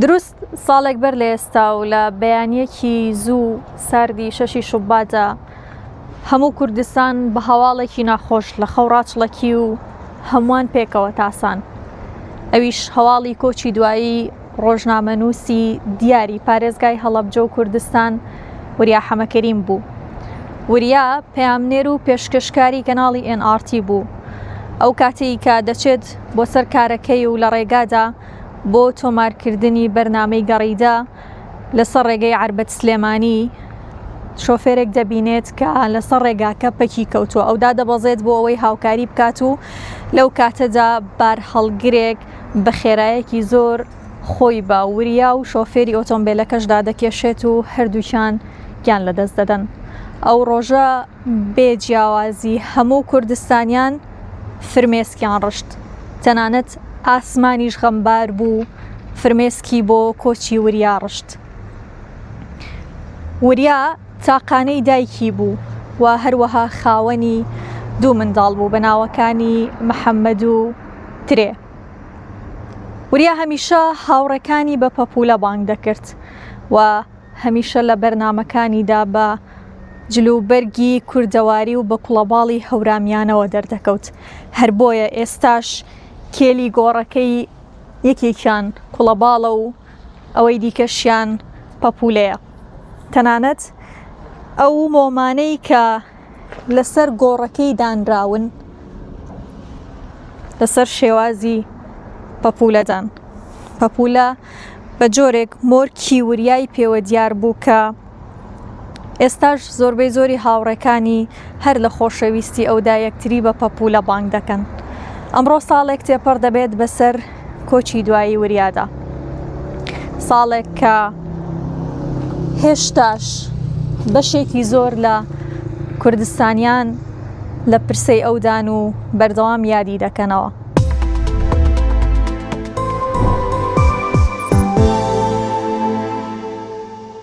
دروست ساڵێک بەر لە ئێستا و لە بەیانیەکی زوو ساردی 6 شوباتا هەموو کوردستان بە هەواڵێکی ناخۆش لە خەوڕاچڵەکی و هەمووان پێکەوە تاسان. ئەویش هەواڵی کۆچی دوایی ڕۆژنامەنووسی دیاری پارێزگای هەڵەبجە و کوردستان وریا حەمەکەریم بوو. وریا پەیامنێر و پێشکەشکاری کەناڵی NRT بوو. ئەو کاتەی کە دەچێت بۆ سەر کارەکەی و لە ڕێگادا بۆ تۆمارکردنی بەرنامەی گەڕیدا لەسەر ڕێگەی عەربەت سلێمانی شۆفێرێک دەبینێت کە لەسەر ڕێگاکە پەکی کەوتووە. ئەودا دەبەزێت بۆ ئەوەی هاوکاری بکات و لەو کاتەدا بار هەڵگرێک بە خێرایەکی زۆر خۆی بە وریا و شۆفێری ئۆتۆمبیلەکەشدا دەکێشێت و هەردووکیان گیان لەدەست دەدەن. ئەو ڕۆژە بێ جیاوازی هەموو کوردستانیان فرمێسکیان ڕشت، تەنانەت ئاسمانیش غەمبار بوو فرمێسکی بۆ کۆچی وریا ڕشت. وریا تاقانەی دایکی بوو و هەروەها خاوەنی دوو منداڵ بوو بە ناوەکانی محەممەد و ترێ. وریا هەمیشە هاوڕەکانی بە پەپولە بانگ دەکرد و هەمیشە لە بەرنامەکانیدا بە جلوبەرگی کوردەواری و بە کوڵەباڵی هەورامیانەوە دەردەکەوت. هەر بۆیە ئێستاش کێلی گۆڕەکەی یەکێکیان کوڵەباڵە و ئەوەی دیکەشیان پەپولەیە. تەنانەت ئەو مۆمانەی کە لەسەر گۆڕەکەی دانراون لەسەر شێوازی پەپولەدان. پەپولە بە جۆرێک مۆرکی وریای پێوە دیار بوو کە ئێستاش زۆربەی زۆری هاوڕێکانی هەر لە خۆشەویستی ئەودا یەکتری بە پەپولە بانگ دەکەن. ئەمڕۆ ساڵێک تێپەڕ دەبێت بەسەر کۆچی دوایی وریادا، ساڵێک کە هێشتاش بەشێکی زۆر لە کوردستانیان لە پرسەی ئەودان و بەردەوام یادی دەکەنەوە.